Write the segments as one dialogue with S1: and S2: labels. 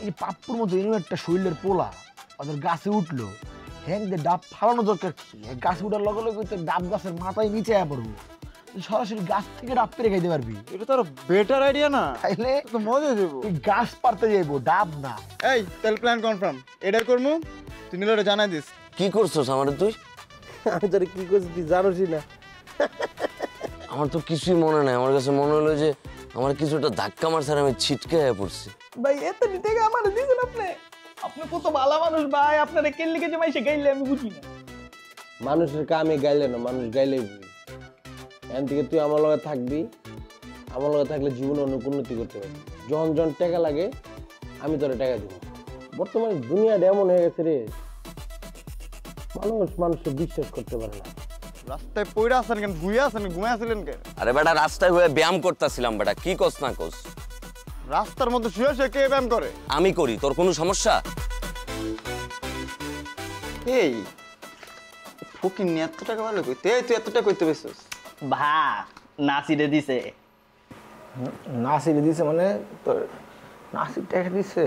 S1: এই পাপ্পুর মতো এরকম একটা শরীরের পোলা ওদের গাছে উঠলো, হ্যাঁ ডাব ফালানো দরকার কি? গাছে উঠার লগে লগে তো ডাব গাছের মাথায় নিচে পড়বো, সরাসরি গাছ থেকে ডাব পেরে খাইতে পারবি।
S2: এটা তো আরো বেটার আইডিয়া না?
S1: তাইলে
S2: তো মজা দেবো।
S1: তুই গাছ পারতে যাইবো, ডাব না।
S2: এই তাহলে প্ল্যান কনফার্ম, এটার করবো, তুই নিলে জানাই দিস।
S3: কি করছস আমার তুই?
S4: আমি তোর কি করছি তুই জানোসই না।
S3: আমার তো কিছুই মনে নাই, আমার কাছে মনে হলো যে আমার কিছুটা ধাক্কা মারছে আর আমি ছিটকে হয়ে পড়ছি।
S5: ভাই এত টাকা আমার দিয়েছেন আপনি, আপনি কত ভালো মানুষ ভাই, আপনারা কেন লিখে যে মাইসে গাইলে আমি বুঝি না।
S4: মানুষের কামে গাইলে না, মানুষ গাইলেই বুঝি। এখান থেকে তুই আমার লগে থাকবি, আমার লগে থাকলে জীবনে অনেক উন্নতি করতে পারবি। যখন যখন টাকা লাগে আমি তোরে টাকা দিব। বর্তমানে দুনিয়াটা এমন হয়ে গেছে রে, মানুষকে বিশ্বাস করতে পারে না।
S2: রাস্তায় পড়ে আসেন কেন, ঘুরে আসেন, ঘুমায় আসলেন কেন?
S3: আরে বেটা রাস্তায় হয়ে ব্যায়াম করতেছিলাম বেটা, কি কস না কস?
S2: রাস্তার মধ্যে শুয়ে শুয়ে কে ব্যায়াম করে?
S3: আমি করি, তোর কোনো সমস্যা?
S2: এই ফকির নিয়ে এত টাকা ভালো কইতে, এই তুই এত টাকা কইতে পেছিস?
S5: ভা নাসিরে দিছে।
S1: নাসির দিছে মানে তোর নাসির টাকা দিছে?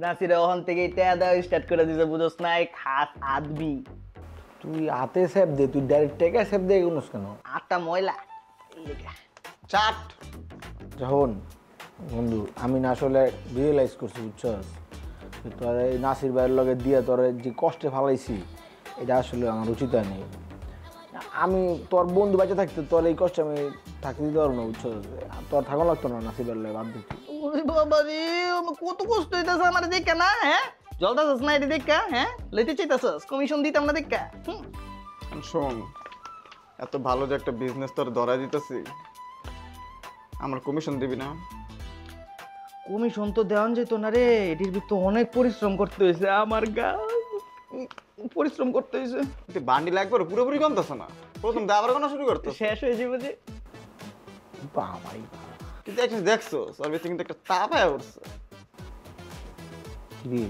S5: নাসিরে ওখান থেকে টাকা দেওয়া স্টার্ট করে দিছে, বুঝোস না? খাস আদবি
S1: তুই হাতে সেপ দে, তুই ডাইরেক্ট টাকা সেপ দে কোনস কেন?
S5: আটটা ময়লা
S2: চাট।
S1: যখন বন্ধু আমি না আসলে রিয়েলাইজ করছি, বুঝছস, তোর এই নাসির ভাইয়ের লগে দিয়ে তোর যে কষ্টে ফালাইছি এটা আসলে আমার উচিত নেই। আমি তোর বন্ধু বাচ্চা থাকতে তোর এই কষ্টে আমি থাকতে দিতে পারবো না, বুঝছস। তোর থাকা লাগতো না নাসির ভাইয়ের লগে, বাদ দিতি।
S5: ওরে বাবা রে, আমার কত কষ্ট হইতেছে আমার দেখা না, হ্যাঁ জলদাস না এটা দেখা, হ্যাঁ লইতে চাইতেছস কমিশন দিতাম না দেখা।
S2: শোন, এত ভালো যে একটা বিজনেস তোর ধরা দিতেছি, আমার কমিশন দিবি না?
S5: কমিশন তো দেওয়ান যেত না রে, এটির ভিতর অনেক পরিশ্রম করতে হয়েছে, আমার গা পরিশ্রম করতে হয়েছে।
S2: তুই বান্ডি লাগবে পুরোপুরি কমতেছ না, প্রথম দিয়ে আবার কোনো শুরু করতে
S5: শেষ হয়ে যাবে যে।
S1: বাবাই
S2: কিন্তু একটা দেখছো ওর ভিতরে কিন্তু একটা তাপ আয়া উঠছে।
S1: কি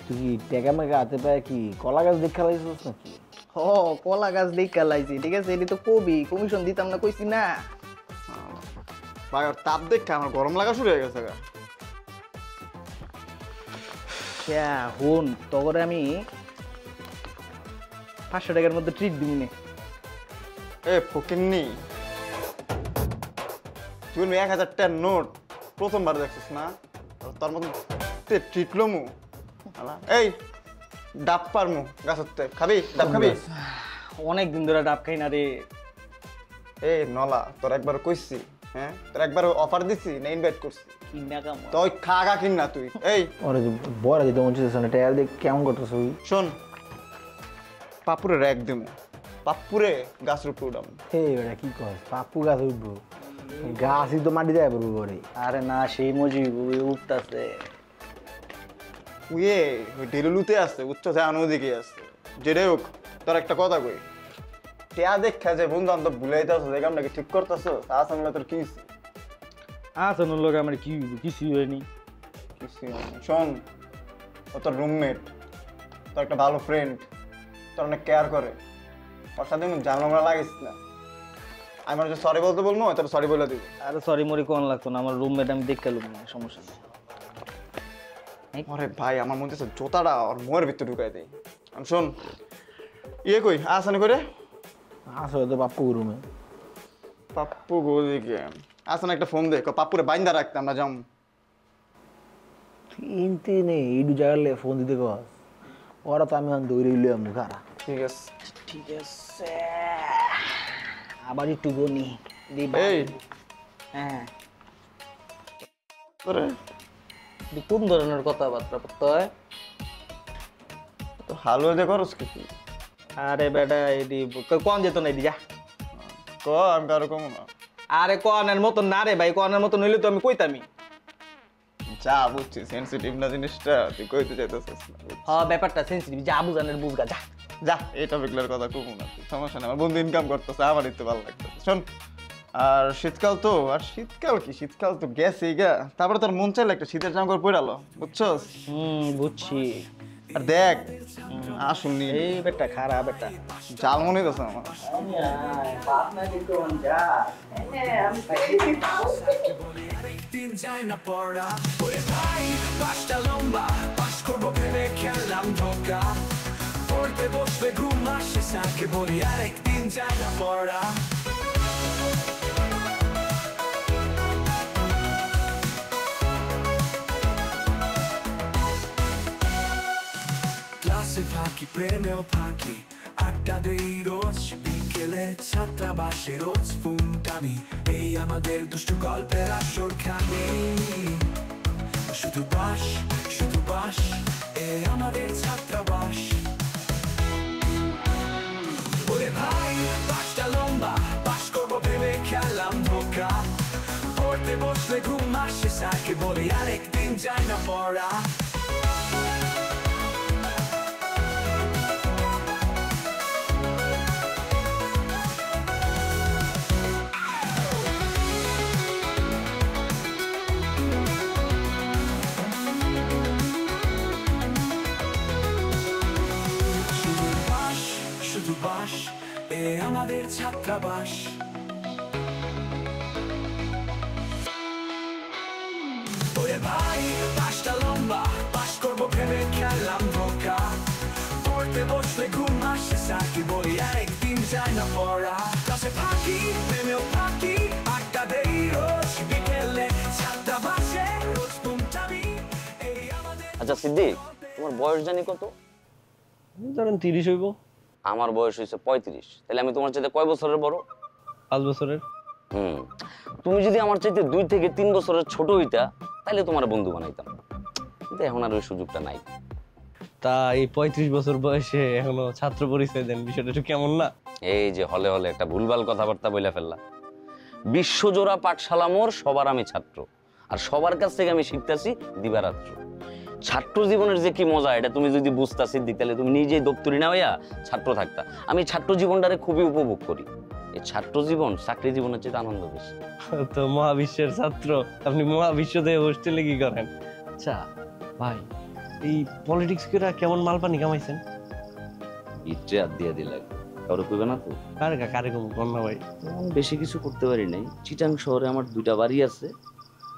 S1: তুই কি টাকা মেকা হাতে পায় কি কলা গাছ দেখা লাইছিস নাকি?
S5: হ কলা গাছ দেখা লাইছি, ঠিক আছে, এটি তো কবি, কমিশন দিতাম না কইছি না।
S2: ভাই ওর তাপ দেখে আমার গরম লাগা শুরু হয়ে গেছে।
S5: হুন তগরে আমি 500 টাকার মধ্যে ট্রিট দিবি না।
S2: এ ফকিন্নি, তুই 1000 টাকার নোট প্রথমবার দেখছিস না? তার মধ্যে ট্রিট লমু। এই ডাব পারমু গাছতে, খাবি ডাব খাবি?
S5: অনেক দিন ধরে ডাব খাই না রে।
S2: এই নলা, তোর একবার কইছি, হ্যাঁ তোর একবার অফার দিছি না ইনভাইট করছি?
S5: কিনা কাম
S2: তুই খাগা কিন না তুই। এই
S1: ওরে বড় দিতে মন চাইছে না, টাকা দিয়ে কেমন করতেছ?
S2: শোন, পাপুরে র্যাক দিমু, পাপুরে গাছের উপরে উঠাম।
S1: হে বেটা কি কর, পাপ্পু গাছ উঠবো? গাছই তো মাটি দেয় পড়বো ঘরে।
S5: আরে না, সেই মজি উঠতেছে।
S2: উয়ে ওই ঢেলুলুতে আছে, উচ্চ ওদিকে আছে। যেটাই হোক, তোর একটা কথা কই, টেয়া দেখা যে বন্ধু বান্ধব ভুলাইতে আসো, যে কামটাকে ঠিক করতেছো, আসলে তোর কি
S5: আসানোর লোক আমার কি কিছুই হয়নি।
S2: শোন, ও তোর রুমমেট, তোর একটা ভালো ফ্রেন্ড, তোর অনেক কেয়ার করে, ওর সাথে ঝামেলা লাগিস না। আমি যে সরি বলতে বলবো, তোর সরি বলে দিব।
S5: আরে সরি মরি কোন লাগতো না, আমার রুমমেট আমি দেখতে লুম না, সমস্যা নেই।
S2: আরে ভাই আমার মধ্যে জোতাটা ওর মোয়ের ভিতরে ঢুকাই দেয়। শোন, ইয়ে কই আসানি করে
S1: আসলে তো পাপ্পু রুমে।
S2: পাপ্পু গোদিকে আসান একটা ফোন দে, পাপ্পুরে বাইন্দা রাখতে আমরা যাম।
S1: চিনতে নেই এইটু জায়গালে ফোন দিতে কস, ওরা তো আমি দৌড়ে ইলে মুখারা।
S2: ঠিক আছে
S5: ঠিক আছে, আবার একটু গনি
S2: এই
S5: হ্যাঁ।
S2: তোরে
S5: কোন ধরনের কথাবার্তা করতে হয়?
S2: তো হালুয়া দিয়ে করস কি?
S5: আরে বেটা এদি কোন যেত না এদি যা।
S2: আমি কারো কম না।
S5: আরে কনের মতন না রে ভাই, কনের মতন হইলে তো আমি কইতামি।
S2: যা বুঝছি সেন্সিটিভ না জিনিসটা, তুই কইতে চাইতেছিস না।
S5: হ্যাঁ ব্যাপারটা সেন্সিটিভ, যা বুঝানের বুঝগা যা।
S2: যা এই টপিকগুলোর কথা কমু না, সমস্যা নেই, আমার বন্ধু ইনকাম করতেছে, আমার একটু ভালো লাগতেছে। শোন, আর শীতকাল তো, আর শীতকাল কি, শীতকাল তো গেছেই গা, তারপরে তোর মন চাইলে একটা শীতের জামা কাপড় পরে আলো, বুঝছস?
S5: বুঝছি।
S2: আর দেখ আসুন নি
S5: এই বেটা খারাপ বেটা
S2: জাল মনে হইতেছে আমার।
S5: বাপ না দেখো যা
S6: যায় না পড়া। ওরে ভাই পাঁচটা লম্বা পাস করবো ভেবে খেললাম ধোকা। পড়তে বসবে ঘুম আসে স্যারকে বলি আরেকদিন যায় না পড়া। ক্লাসে ফাঁকি প্রেমেও ফাঁকি আড্ডা দেই রোজ বিকেলে ছাত্রাবাসে রোজ ফুনটামি এই আমাদের দুষ্টু গল্পের আসর খানি শুধু বাস এই আমাদের ছাত্রাবাস ওরে ভাই পাঁচটা লম্বা পাস করবো ভেবে খেললাম ধোকা পড়তে বসলে ঘুম আসে স্যারকে বলি আরেকদিন যায় না পড়া এ আমাদের ছাত্রাবাস ওরে ভাই পাঁচটা লম্বা পাস করবো ভেবে খেললাম ধোকা পড়তে বসলে ঘুম আসে স্যারকে বলি আরেকদিন যায় না পড়া ক্লাসে ফাঁকি প্রেমেও ফাঁকি আড্ডা দেই রোজ বিকেলে ছাত্রাবাসে রোজ ঘুমটামি এই আমাদের।
S3: আচ্ছা সিদ্দিক, তোমার বয়স জানি কত?
S4: ধরেন 30 হইব।
S3: আমার বয়স হয়েছে 35। তাহলে আমি তোমার চাইতে কয় বছরের বড়?
S4: 5 বছরের।
S3: তুমি যদি আমার চাইতে 2 থেকে 3 বছরের ছোট হইতা তাহলে তোমার বন্ধু বানাইতাম, কিন্তু এখন আর ওই সুযোগটা নাই।
S4: তা এই 35 বছর বয়সে এখনো ছাত্র পরিচয় দেন, বিষয়টা একটু কেমন না?
S3: এই যে হলে হলে একটা ভুলভাল কথাবার্তা বইলা ফেললা। বিশ্বজোড়া পাঠশালা মোর, সবার আমি ছাত্র, আর সবার কাছ থেকে আমি শিখতেছি দিবারাত্র। ছাত্র জীবনের যে কি মজা এটা তুমি যদি বুঝতা সিদ্দিক, তাহলে তুমি নিজেই দপ্তরি না হইয়া ছাত্র থাকতা। আমি ছাত্র জীবনটারে খুবই উপভোগ করি। এই ছাত্র জীবন চাকরি জীবনের চেয়ে আনন্দ বেশি।
S4: তো মহাবিশ্বের ছাত্র, আপনি মহাবিশ্ব দিয়ে হোস্টেলে কি করেন? আচ্ছা ভাই, এই পলিটিক্স করে কেমন মাল পানি কামাইছেন?
S3: ইটে হাত দিয়ে দিলে কারো কইবে না তো?
S4: কারে কম কোন না ভাই?
S3: আমি বেশি কিছু করতে পারি নাই। চিটাং শহরে আমার 2টা বাড়ি আছে,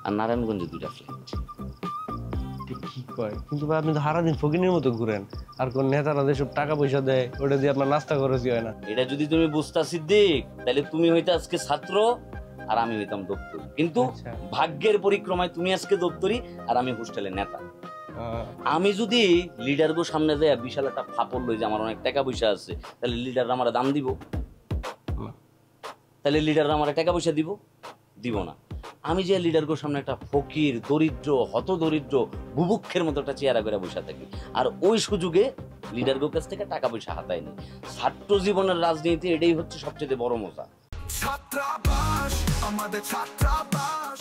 S3: আর নারায়ণগঞ্জে 2টা ফ্ল্যাট।
S4: কি কয়? কিন্তু ভাই আপনি তো সারাদিন ফকিনের মতো ঘুরেন, আর কোন নেতারা যেসব টাকা পয়সা দেয় ওটা দিয়ে আপনার নাস্তা খরচই হয় না।
S3: এটা যদি তুমি বুঝতা সিদ্দিক, তাহলে তুমি হইতে আজকে ছাত্র আর আমি হইতাম দপ্তরি। কিন্তু ভাগ্যের পরিক্রমায় তুমি আজকে দপ্তরি আর আমি হোস্টেলের নেতা। আমি যদি লিডারগো সামনে যায় বিশাল একটা ফাপড় লই যে আমার অনেক টাকা পয়সা আছে, তাহলে লিডাররা আমার দাম দিব? তাহলে লিডাররা আমার টাকা পয়সা দিব না। আমি যে লিডারগোর সামনে একটা ফকির, দরিদ্র, হত দরিদ্র, বুভুক্ষের মতো একটা চেহারা করে বসে থাকি, আর ওই সুযোগে লিডারগোর কাছ থেকে টাকা পয়সা হাতায় নি। ছাত্র জীবনের রাজনীতি এটাই হচ্ছে সবচেয়ে বড় মজা।
S6: ছাত্রাবাস আমাদের ছাত্রাবাস,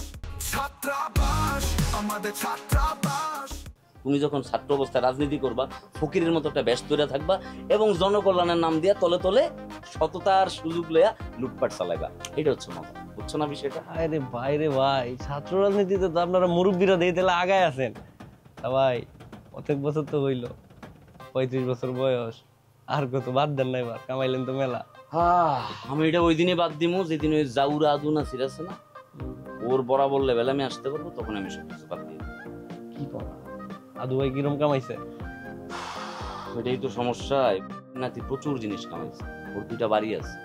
S6: ছাত্রাবাস আমাদের ছাত্রাবাস।
S3: তুমি যখন ছাত্র অবস্থায় রাজনীতি করবা, ফকিরের মতো একটা ব্যস্ত হয়ে থাকবা এবং জনকল্যাণের নাম দিয়া তলে তলে সততার সুযোগ লইয়া লুটপাট চালাইবা। এটা হচ্ছে মজা, বুঝছো না বিষয়টা?
S4: আরে ভাই রে ভাই, ছাত্র রাজনীতিতে তো আপনারা মুরব্বীরা দিয়ে দিলে আগায় আছেন। ভাই অনেক বছর তো হইল, 35 বছর বয়স, আর কত বাদ দেন না, এবার কামাইলেন তো মেলা।
S3: আমি এটা ওই দিনে বাদ দিমু যেদিন ওই জাউরা আদুনা সিরাছে না, ওর বরাবর লেভেলে আমি আসতে পারবো, তখন আমি সবকিছু বাদ দিয়ে দেব।
S4: কি করা? আদু ভাই কিরম কামাইছে?
S3: ওইটাই তো সমস্যা। নাতি প্রচুর জিনিস কামাইছে। ওর 2টা বাড়ি আছে,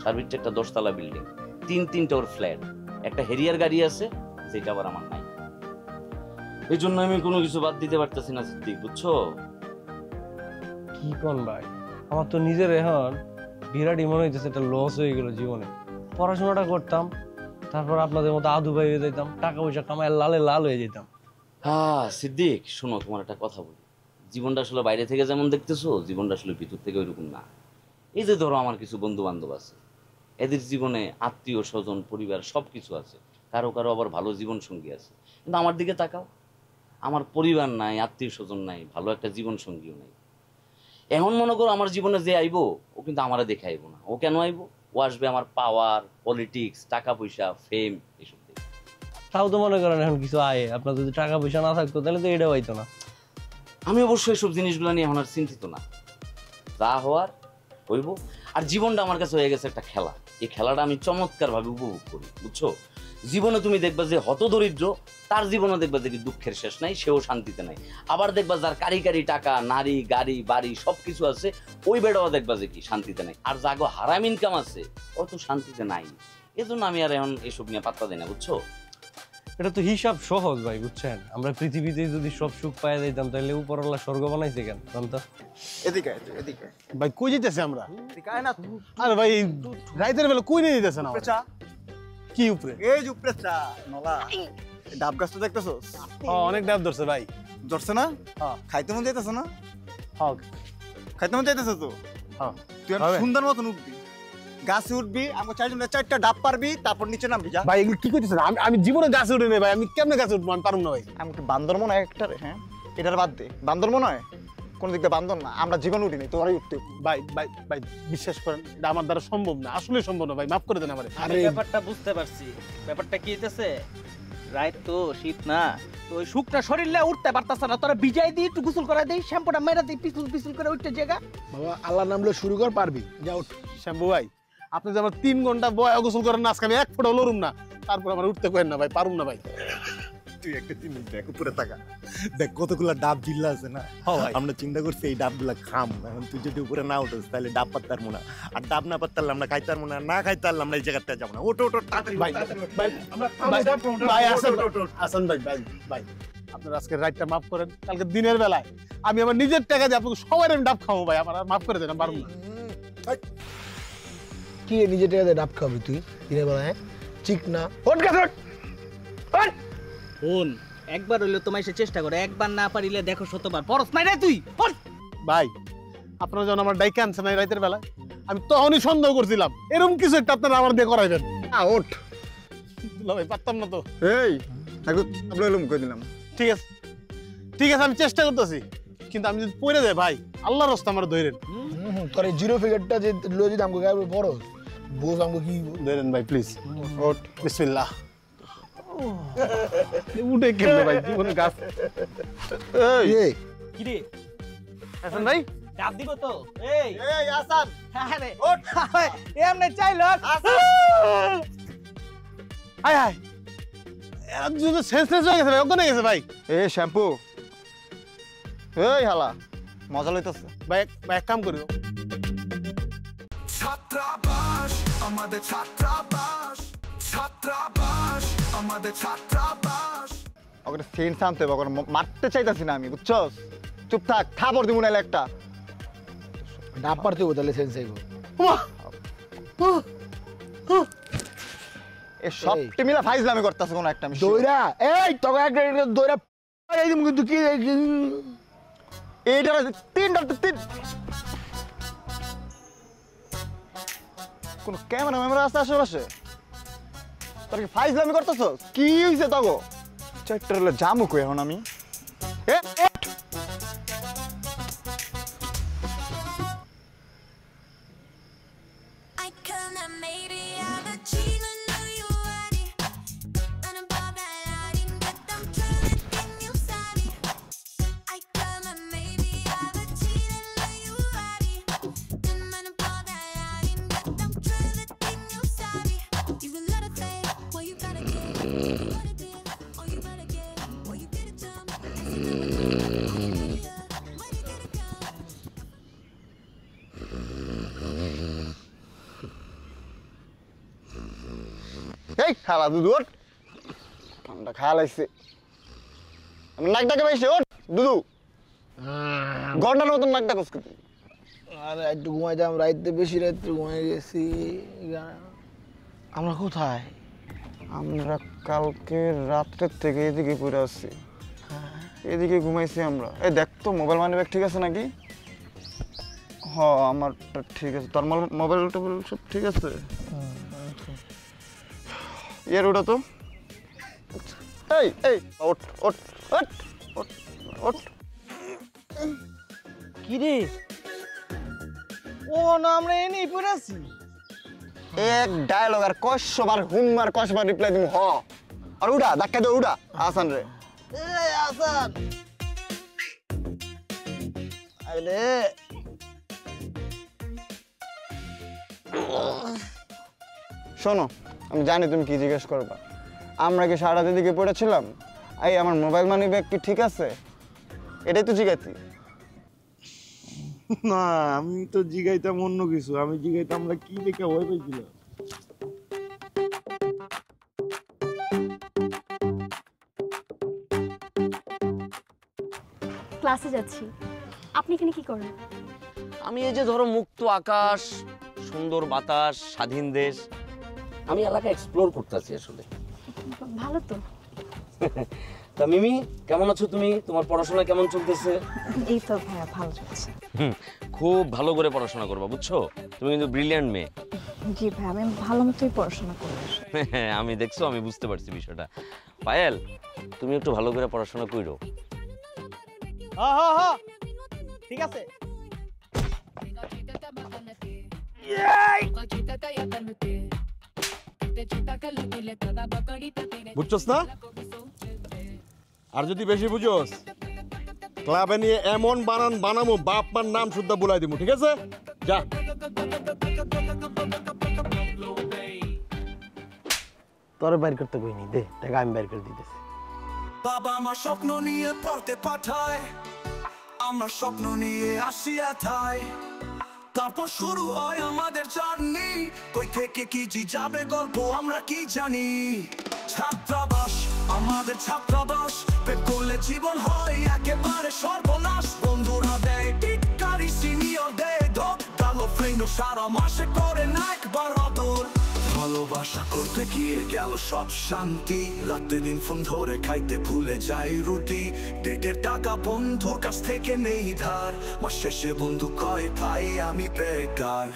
S3: সার্ভিসটা একটা 10 তলা বিল্ডিং, 3-3টা ওর ফ্ল্যাট, একটা হেরিয়ার গাড়ি আছে যেটা আবার আমার নাই। এই জন্য আমি কোনো কিছু বাদ দিতে পারতেছি না সিদ্দিক, বুঝছো?
S4: কি কোন ভাই, আমার তো নিজের এখন বিরাটই মনে হইতেছে একটা লস হয়ে গেল জীবনে। পড়াশোনাটা করতাম, তারপর আপনাদের মতো আদু ভাই হয়ে যেতাম, টাকা পয়সা কামায় লালে লাল হয়ে যেতাম।
S3: সিদ্দিক শোনো, তোমার একটা কথা বলি। জীবনটা আসলে বাইরে থেকে যেমন দেখতেছো, জীবনটা আসলে ভিতর থেকে ওইরকম না। এই যে ধরো আমার কিছু বন্ধু বান্ধব আছে, এদের জীবনে আত্মীয় স্বজন, পরিবার সবকিছু আছে, কারো কারো আবার ভালো জীবন সঙ্গী আছে। কিন্তু আমার দিকে তাকাও, আমার পরিবার নাই, আত্মীয় স্বজন নাই, ভালো একটা জীবন সঙ্গীও নাই। এখন মনে করো আমার জীবনে যে আইবো, ও কিন্তু আমারে দেখে আইবো না। ও কেন আইবো? ও আসবে আমার পাওয়ার, পলিটিক্স, টাকা পয়সা, ফেম এসব দেখে।
S4: তাও তো মনে করেন এখন কিছু আয়, আপনার যদি টাকা পয়সা না থাকতো তাহলে তো এটা হইতো না।
S3: আমি অবশ্যই এসব জিনিসগুলো নিয়ে এখন আর চিন্তিত না, যা হওয়ার হইব। আর জীবনটা আমার কাছে হয়ে গেছে একটা খেলা। এই খেলাটা আমি চমৎকার ভাবে উপভোগ করি, বুঝছো? জীবনে তুমি দেখবা যে হতদরিদ্র তার জীবনে দেখবা যে কি দুঃখের শেষ নাই, সেও শান্তিতে নাই। আবার দেখবা যার কারি কারি টাকা, নারী, গাড়ি, বাড়ি সবকিছু আছে, ওই বেটাও দেখবা যে কি শান্তিতে নাই। আর যাগো হারাম ইনকাম আছে, ও তো শান্তিতে নাই। এজন্য আমি আর এখন এসব নিয়ে পাত্তা দিই না, বুঝছো?
S4: এটা তো হিসাব সহজ ভাই, বুঝছেন? আমরা পৃথিবীতে যদি সব সুখ পাই যাইতাম তাহলে উপরওয়ালা স্বর্গ বানাইছে কেন জানতো?
S2: এদিকে আয় তুই, এদিকে আয়।
S7: ভাই কই যেতেছে আমরা?
S2: এদিকে আয় না তুই।
S7: আরে ভাই রাইতের বেলা কই নিয়ে যেতেছে না?
S2: উপরে চা।
S7: কি উপরে?
S2: এই যে উপরে চা নলা। এই ডাব গাছটা দেখতেছস?
S7: অনেক ডাব ধরছে ভাই।
S2: ধরছে না?
S7: হ্যাঁ।
S2: খাইতে মন যাইতেছে না?
S7: হ্যাঁ
S2: খাইতে মন যাইতেছে তো?
S7: হ্যাঁ
S2: তুই আর
S7: হবে।
S2: সুন্দর মতন উঠবি, গাছে উঠবি, আমাকে চারটা ডাব পারবি, তারপর নিচে নামবি। যা।
S7: ভাই এগুলো কি করতেছেন? আমি জীবনে গাছে উঠে নেই ভাই, আমি কেমনে গাছে উঠবো? আমি পারুম না ভাই।
S2: আমি একটু বান্দর মনে হয় একটা রে, হ্যাঁ এটার বাদ দে। বান্দর মনে হয় কোন দিক দিয়ে বান্দর না, আমরা জীবন উঠিনি, তোরাই উঠতে।
S7: ভাই ভাই ভাই বিশ্বাস করেন, এটা আমার দ্বারা সম্ভব না, আসলে সম্ভব না ভাই, মাফ করে দেন আমারে।
S5: আমি ব্যাপারটা বুঝতে পারছি। ব্যাপারটা কি হইতেছে, রাত তো শীত না, তো ওই শুকনা শরীরে উঠতে পারতাছ না, তোরা ভিজাই দিই, একটু গোসল করাই দিই, শ্যাম্পুটা মেরা দিই, পিছল পিছল করে উঠতে জায়গা।
S1: বাবা আল্লাহর নাম লয়ে শুরু কর, পারবি। যা উঠ।
S7: শ্যাম্পু ভাই, আপনি যে আমার 3 ঘন্টা বয়া গোসল করেন না, আজকে আমি 1 ফোঁটা লড়ুম না, তারপর আমার উঠতে করেন না ভাই, পারুম না ভাই।
S8: তুই একটা জিনিস দেখ, উপরে টাকা দেখ কতগুলা ডাব জিল্লা আছে না। আমরা চিন্তা করছি এই ডাবগুলা খাম। এখন তুই যদি উপরে না উঠোস তাহলে ডাব পারতার মনে, আর ডাব না পারতারলে আমরা খাইতার মনে, আর না খাইতারলে আমরা এই জায়গাতে যাবো না। ওটো ওটো তাড়াতাড়ি
S7: ভাই ভাই ভাই আসেন ভাই ভাই ভাই, আপনার আজকে রাতটা মাফ করেন, কালকে দিনের বেলায় আমি আমার নিজের টাকা দিয়ে আপনাকে সবাই আমি ডাব খাবো ভাই, আমার আর মাফ করে দেন, আমি পারবো না।
S1: কি নিজে টাকা দিয়ে ডাব খাবি তুই দিনের বেলা? হ্যাঁ ঠিক না, ওঠ গাছ ওঠ। ওঠ।
S5: ফোন একবার হইলো তোমায় সে চেষ্টা করে, একবার না পারিলে দেখো শতবার। পরস নাই রে তুই। ওঠ।
S7: ভাই আপনারা যখন আমার ডাইকে আনছেন এই রাতের বেলায়, আমি তখনই সন্দেহ করছিলাম এরকম কিছু একটা আপনারা আমার দিয়ে করাইবেন।
S2: ওঠ।
S7: ভাই পারতাম না তো।
S2: এই একটু তাবলা এলুম করে দিলাম।
S7: ঠিক আছে ঠিক আছে, আমি চেষ্টা করতেছি, কিন্তু আমি যদি পড়ে যাই ভাই, আল্লাহর রাস্তা আমার ধরেন।
S1: তোর এই জিরো ফিগারটা যে লো যদি আমাকে গায়ে বড় বোঝ আমাকে কি
S7: ধরেন ভাই প্লিজ।
S2: ওঠ।
S7: বিসমিল্লাহ। উঠে কেমনে ভাই, জীবনে গাছ।
S1: এই
S5: কি রে,
S7: হাসান ভাই
S5: ডাব দিব তো? এই
S2: এই আসান
S5: আরে ওঠ। এমনে চাইলো।
S7: আয় আয়, এরা দুজন সেন্সলেস হয়ে গেছে ভাই, অজ্ঞান হয়ে গেছে ভাই।
S2: এ শ্যাম্পু। এই হালা মজা লইতেছে।
S7: ভাই ভাই এক কাম করি,
S6: ছাত্রাবাস আমাদের ছাত্রাবাস, ছাত্রাবাস আমাদের ছাত্রাবাস।
S2: ওকে সেন্স আনতে হবে, ওকে মারতে চাইতাছি না আমি, বুঝছস? চুপ থাক, খাবার দিব নাইলে একটা।
S1: ডাব পারতে হবে তাহলে সেন্স আইব।
S2: এ সবটি মিলা ফাইজলামি করতেছে কোন একটা। আমি
S1: দইরা এই তোকে একটা দইরা এই দিম, কিন্তু কি
S2: এইটা তিন কোন ক্যামেরা ম্যামেরা আছে আশেপাশে? তোর কি ফাইজলামি করতেছ? কি হইছে তগো? চারটার হলে জামু কই এখন আমি? এ ওঠ।
S9: I could have made it out of cheating on you already. And above that, I didn't get them trying you sorry. I could have made it out of cheating on you already. And above that, I didn't get them trying you sorry. You can let it fade, well you gotta get what it is, or you better get, or you get it done.
S2: এই খালা দুধু ওঠ। ঠান্ডা খাওয়া লাগছে, আমি নাক ডাকে পাইছি। ওঠ দুধু, ঘন্টার মতন নাক ডাকস কিন্তু।
S1: আরে একটু ঘুমাই যাম, রাইতে বেশি রাত্রে ঘুমাই গেছি। আমরা কোথায়?
S2: আমরা কালকে রাত্রের থেকে এদিকে পড়ে আসছি, এদিকে ঘুমাইছি আমরা। এই দেখ তো মোবাইল মানি ব্যাগ ঠিক আছে নাকি? হ আমারটা ঠিক আছে, তোর মোবাইল টোবাইল সব ঠিক আছে? এর ওটা তো। এই এই ওঠ ওঠ ওঠ ওঠ ওঠ।
S5: কি রে, ও না আমরা এনেই পড়ে আছি।
S2: এক ডায়লগ আর কয়শবার হুনমার কয়শবার রিপ্লাই দিম। হ আর উড়া ধাক্কা দে, উড়া আসান রে।
S5: এই আসান, আরে
S2: শোনো, আমি জানি তুমি কি জিজ্ঞেস করবা। আমরা কি সারাতে দিকে পড়েছিলাম? এই আমার মোবাইল মানি ব্যাগ কি ঠিক আছে? এটাই তো জিজ্ঞাসি।
S8: না আমি তো জিগাইতাম অন্য কিছু, আমি জিগাইতাম আমরা কি দেখে ভয় পেয়েছিলাম।
S10: ক্লাসে যাচ্ছি। আপনি এখানে কি করেন?
S3: আমি এই যে ধরো মুক্ত আকাশ, সুন্দর বাতাস, স্বাধীন দেশ, আমি এলাকা এক্সপ্লোর করতেছি আসলে।
S10: ভালো তো।
S3: তা মিমি কেমন আছো তুমি? তোমার পড়াশোনা কেমন চলতেছে?
S10: এই তো ভাইয়া ভালো চলছে।
S3: খুব ভালো করে পড়াশোনা করবা, বুঝছো? তুমি কিন্তু ব্রিলিয়ান্ট মেয়ে।
S10: জি ভাই, আমি ভালো মতোই পড়াশোনা করি।
S3: আমি দেখছো, আমি বুঝতে পারছি বিষয়টা। পায়েল তুমি একটু ভালো করে পড়াশোনা করো।
S5: হ্যাঁ ঠিক আছে।
S8: বুঝছস না? আর যদি বেশি বুঝোস ক্লাবে নিয়ে এমন বানান বানামো বাপ মার নাম শুদ্ধ বলাই দিব, ঠিক আছে? যা।
S4: তোরে বাইর করতে কইনি, দে টাকা আমি বাইর করে দিতেছি।
S6: বাবা আমার স্বপ্ন নিয়ে পড়তে পাঠায়, আমরা স্বপ্ন নিয়ে আসিয়া থাই, তারপর শুরু হয় আমাদের জার্নি। কই থেকে কি জি যাবে গল্প আমরা কি জানি। ছাত্রাবাস আমাদের ছাত্রাবাস, পেট করলে জীবন হয় একেবারে সর্বনাশ। বন্ধুরা দেয় টিটকারি, সিনিয়র দেয় ধপ, কালো ফ্রেন্ড সারা মাসে করে না একবার আদর। ভালোবাসা করতে গিয়ে গেল সব শান্তি, রাতে দিন ফোন ধরে খাইতে ভুলে যাই রুটি। ডেটের টাকা বন্ধুর কাছ থেকে নেই ধার, মাস শেষে বন্ধু কয় ভাই আমি বেকার।